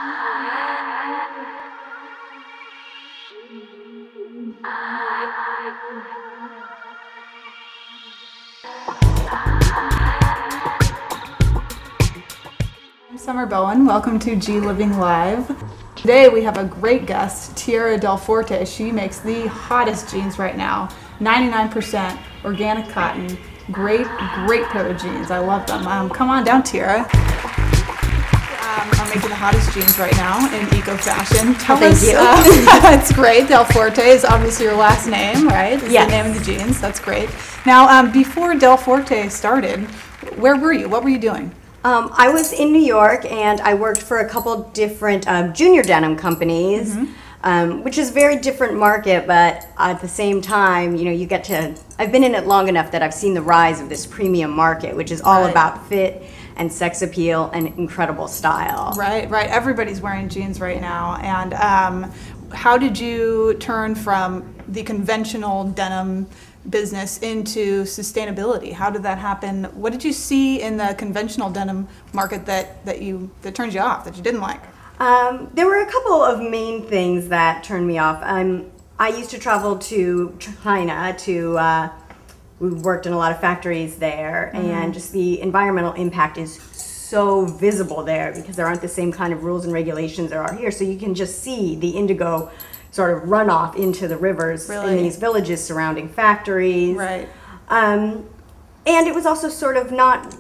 I'm Summer Bowen. Welcome to G Living Live. Today we have a great guest, Tierra Del Forte. She makes the hottest jeans right now. 99% organic cotton. Great pair of jeans. I love them. Come on down, Tierra. I'm making the hottest jeans right now in eco fashion. Tell us. Thank you. That's great. Del Forte is obviously your last name, right? It's yes. The name of the jeans. That's great. Now, before Del Forte started, where were you? What were you doing? I was in New York and I worked for a couple different junior denim companies, which is a very different market, but at the same time, you know, you get to, I've been in it long enough that I've seen the rise of this premium market, which is all about fit and sex appeal and incredible style. Right. Everybody's wearing jeans right now. And how did you turn from the conventional denim business into sustainability? How did that happen? What did you see in the conventional denim market that turned you off, that you didn't like? There were a couple of main things that turned me off. I used to travel to China we worked in a lot of factories there, and just the environmental impact is so visible there because there aren't the same kind of rules and regulations there are here. So you can just see the indigo sort of run off into the rivers in these villages surrounding factories. Right. And it was also sort of not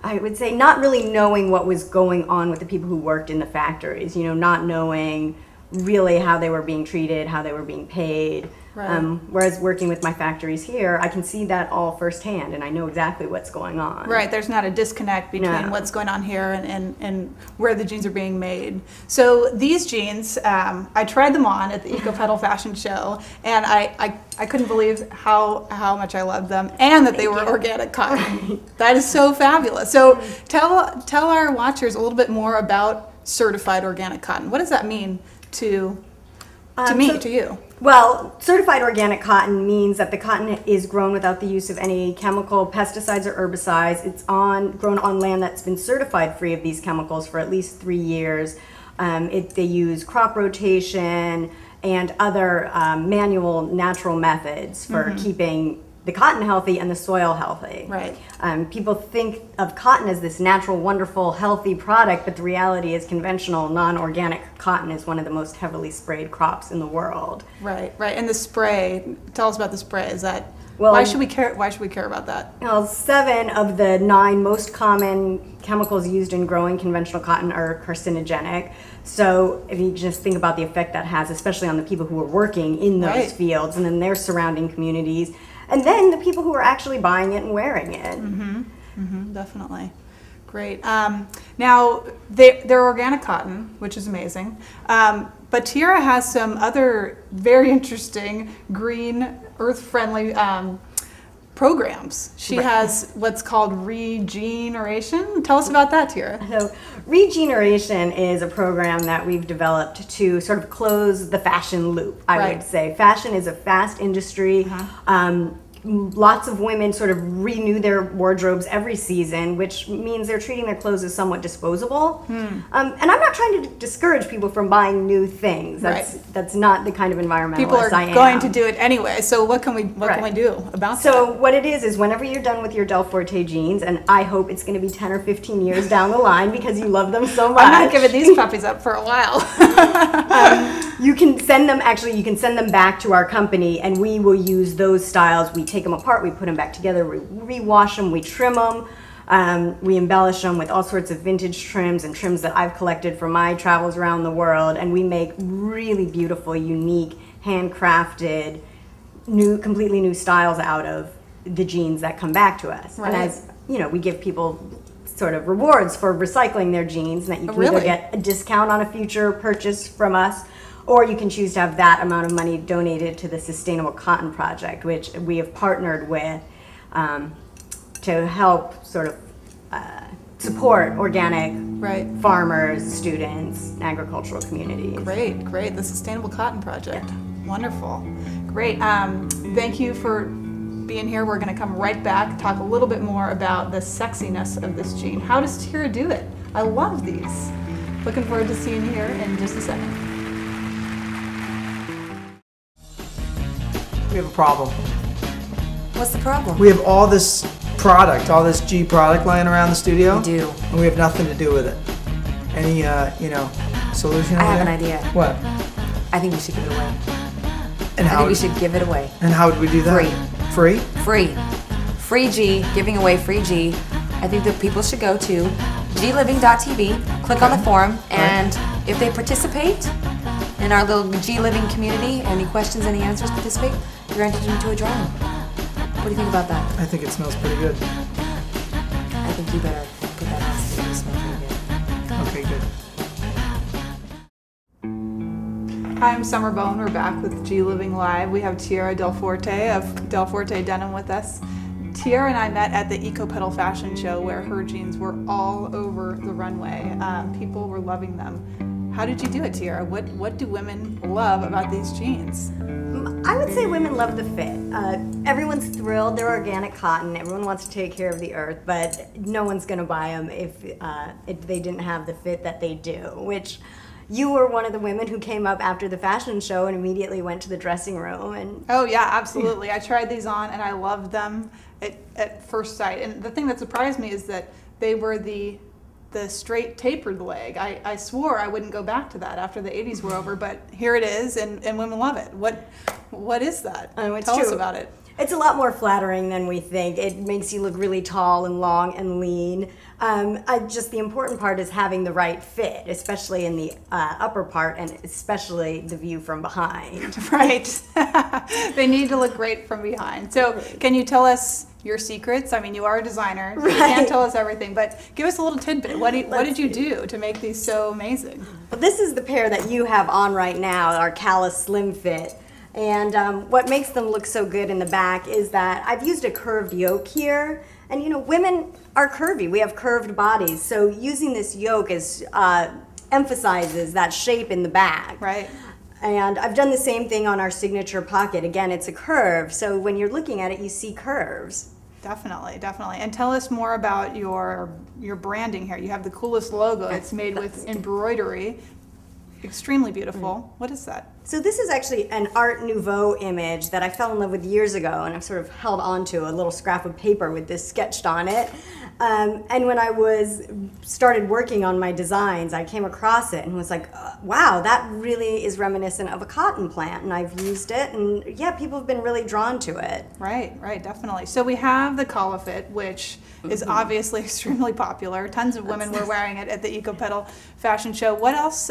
really knowing what was going on with the people who worked in the factories, you know, not knowing really how they were being treated, how they were being paid. Right. Whereas working with my factories here, I can see that all firsthand and I know exactly what's going on. Right, there's not a disconnect between what's going on here and where the jeans are being made. So these jeans, I tried them on at the Eco Pedal Fashion Show, and I couldn't believe how much I loved them, and that they were organic cotton. That is so fabulous. So tell our watchers a little bit more about certified organic cotton. What does that mean to you? Well, certified organic cotton means that the cotton is grown without the use of any chemical pesticides or herbicides. It's grown on land that's been certified free of these chemicals for at least 3 years. They use crop rotation and other manual natural methods for keeping the cotton healthy and the soil healthy. Right. People think of cotton as this natural, wonderful, healthy product, but the reality is conventional, non-organic cotton is one of the most heavily sprayed crops in the world. Right. And the spray, tell us about the spray. Is that, why should we care about that? Well, 7 of the 9 most common chemicals used in growing conventional cotton are carcinogenic. So if you just think about the effect that has, especially on the people who are working in those fields and then their surrounding communities, and then the people who are actually buying it and wearing it. Definitely. Great. Now, they're organic cotton, which is amazing. But Tierra has some other very interesting green, earth-friendly programs. She has what's called regeneration. Tell us about that, Tierra. So regeneration is a program that we've developed to sort of close the fashion loop, I would say. Fashion is a fast industry. Lots of women sort of renew their wardrobes every season, which means they're treating their clothes as somewhat disposable. And I'm not trying to discourage people from buying new things. That's not the kind of environmentalist people are I am. going to do it anyway. So what can we do about that? So what it is whenever you're done with your Del Forte jeans, and I hope it's going to be 10 or 15 years down the line because you love them so much. I'm not giving these puppies up for a while. You can send them back to our company, and we will use those styles. We take them apart, we put them back together, we rewash them, we trim them, we embellish them with all sorts of vintage trims and trims that I've collected from my travels around the world, and we make really beautiful, unique, handcrafted, completely new styles out of the jeans that come back to us. And as you know, we give people sort of rewards for recycling their jeans, and that you can either get a discount on a future purchase from us, or you can choose to have that amount of money donated to the Sustainable Cotton Project, which we have partnered with to help sort of support organic farmers, students, agricultural communities. Great. The Sustainable Cotton Project. Wonderful. Great. Thank you for being here. We're going to come right back, talk a little bit more about the sexiness of this jean. How does Tierra do it? I love these. Looking forward to seeing you here in just a second. We have a problem. What's the problem? We have all this product, all this G product lying around the studio. We do. And we have nothing to do with it. Any, solution? I have an idea. What? I think we should give it away. And I think we should give it away. And how would we do that? Free. Free? Free. Free G, giving away free G. I think that people should go to gliving.tv, click on the forum, and if they participate in our little G Living community, any questions, any answers, participate, you're entered into a drawing. What do you think about that? I think it smells pretty good. I think you better put that on so it smells pretty good. Okay, good. Hi, I'm Summer Bone. We're back with G Living Live. We have Tierra Del Forte of Del Forte Denim with us. Tierra and I met at the eco-chic fashion show where her jeans were all over the runway. People were loving them. How did you do it, Tierra? What do women love about these jeans? I would say women love the fit. Everyone's thrilled. They're organic cotton. Everyone wants to take care of the earth, but no one's going to buy them if they didn't have the fit that they do, which you were one of the women who came up after the fashion show and immediately went to the dressing room. And oh yeah, absolutely. I tried these on and I loved them at first sight. And the thing that surprised me is that they were the straight tapered leg. I swore I wouldn't go back to that after the 80s were over, but here it is, and women love it. What is that? Oh, it's Tell true. us about it. It's a lot more flattering than we think. It makes you look really tall and long and lean. Just the important part is having the right fit, especially in the upper part and especially the view from behind. Right. They need to look great from behind. So can you tell us your secrets? I mean, you are a designer. So you can't tell us everything, but give us a little tidbit. What did you do to make these so amazing? Well, this is the pair that you have on right now, our Callus Slim Fit. And what makes them look so good in the back is that I've used a curved yoke here. And you know, women are curvy. We have curved bodies. So using this yoke emphasizes that shape in the back. Right. And I've done the same thing on our signature pocket. Again, it's a curve. So when you're looking at it, you see curves. Definitely, definitely. And tell us more about your branding here. You have the coolest logo. It's made with embroidery. Extremely beautiful. What is that? So this is actually an Art Nouveau image that I fell in love with years ago, and I've sort of held onto a little scrap of paper with this sketched on it. And when I started working on my designs, I came across it and was like, wow, that really is reminiscent of a cotton plant, and I've used it, and yeah, people have been really drawn to it. Right, definitely. So we have the collar fit, which is obviously extremely popular. Tons of women were wearing it at the eco-chic fashion show. What else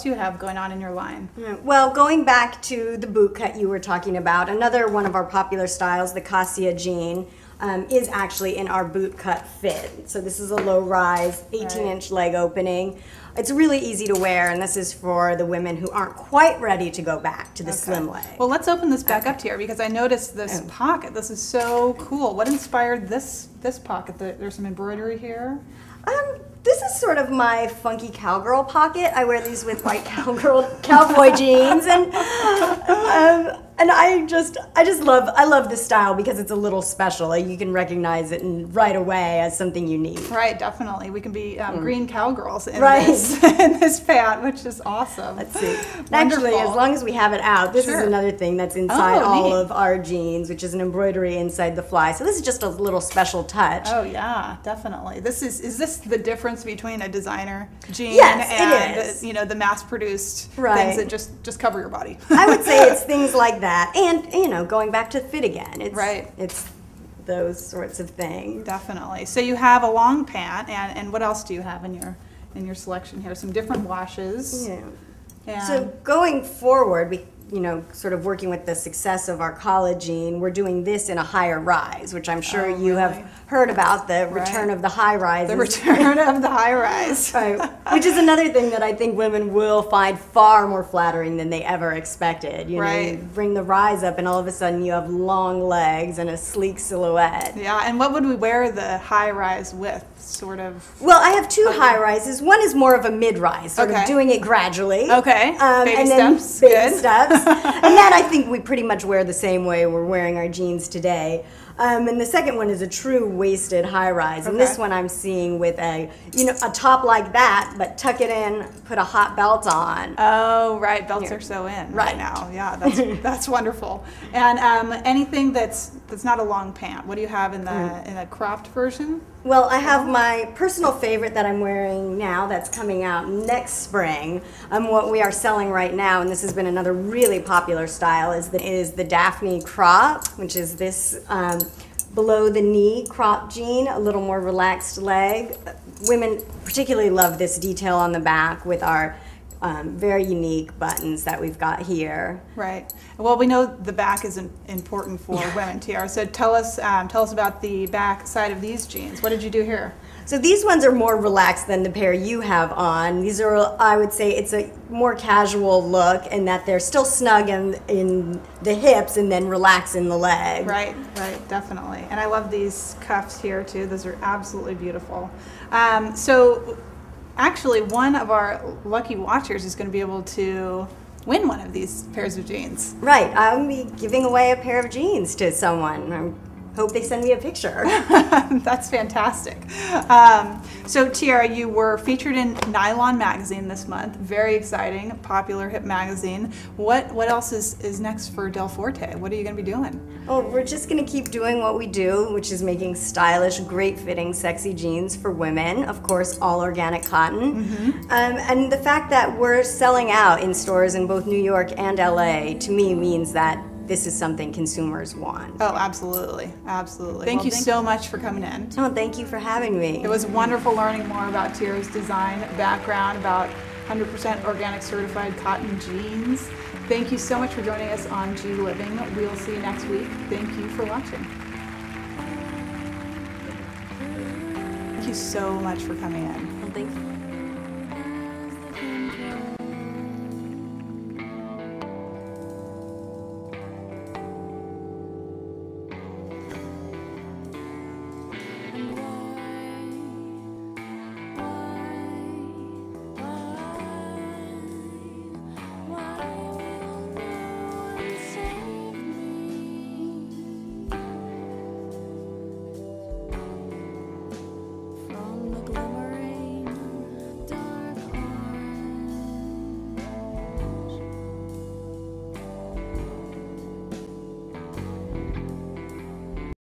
do you have going on in your line? Well, going back to the boot cut you were talking about, another one of our popular styles, the Cassia jean, is actually in our boot cut fit. So this is a low rise, 18-inch leg opening. It's really easy to wear, and this is for the women who aren't quite ready to go back to the slim leg. Well, let's open this back up here because I noticed this pocket. This is so cool. What inspired this pocket? There's some embroidery here. This is sort of my funky cowgirl pocket. I wear these with white cowboy jeans, and I love this style because it's a little special. Like, you can recognize it right away as something unique. Right, definitely. We can be green cowgirls in this pant, which is awesome. Let's see. Actually, as long as we have it out, this is another thing that's inside all of our jeans, which is an embroidery inside the fly. So this is just a little special touch. Oh yeah, definitely. Is this the difference between a designer jean and the mass-produced things that just cover your body? I would say it's things like that, and going back to fit again. It's those sorts of things. Definitely. So you have a long pant, and what else do you have in your selection here? Some different washes. Yeah. And so going forward, sort of working with the success of our college jean, we're doing this in a higher rise, which I'm sure you have heard about, the return of the high rise. The return of the high rise. Right. Which is another thing that I think women will find far more flattering than they ever expected. You bring the rise up and all of a sudden you have long legs and a sleek silhouette. Yeah, and what would we wear the high rise with, sort of? Well, I have two high rises. One is more of a mid-rise, sort of doing it gradually. Okay, baby steps. Baby steps. And that I think we pretty much wear the same way we're wearing our jeans today. And the second one is a true waisted high-rise. And Okay. this one I'm seeing with a top like that, but tuck it in, put a hot belt on. Oh, right. Belts Here. are so in Right. now. Yeah, that's wonderful. And anything that's not a long pant. What do you have in the cropped version? Well, I have my personal favorite that I'm wearing now that's coming out next spring. What we are selling right now, and this has been another really popular style, is the Daphne crop, which is this below the knee crop jean, a little more relaxed leg. Women particularly love this detail on the back with our very unique buttons that we've got here. Right. Well, we know the back is important for women, Tierra. So tell us about the back side of these jeans. What did you do here? So these ones are more relaxed than the pair you have on. These are, I would say, it's a more casual look in that they're still snug in the hips and then relax in the leg. Right, definitely. And I love these cuffs here too. Those are absolutely beautiful. So actually, one of our lucky watchers is going to be able to win one of these pairs of jeans. Right, I'll be giving away a pair of jeans to someone. I hope they send me a picture. That's fantastic. So Tierra, you were featured in Nylon magazine this month. Very exciting, popular hip magazine. What else is next for Del Forte? What are you going to be doing? Oh, we're just going to keep doing what we do, which is making stylish, great-fitting, sexy jeans for women. Of course, all organic cotton. And the fact that we're selling out in stores in both New York and LA, to me, means that this is something consumers want. Oh, absolutely, absolutely. Thank you so much for coming in. Oh, thank you for having me. It was wonderful learning more about Tierra's design background, about 100% organic certified cotton jeans. Thank you so much for joining us on G Living. We'll see you next week. Thank you for watching. Thank you so much for coming in. Thank you.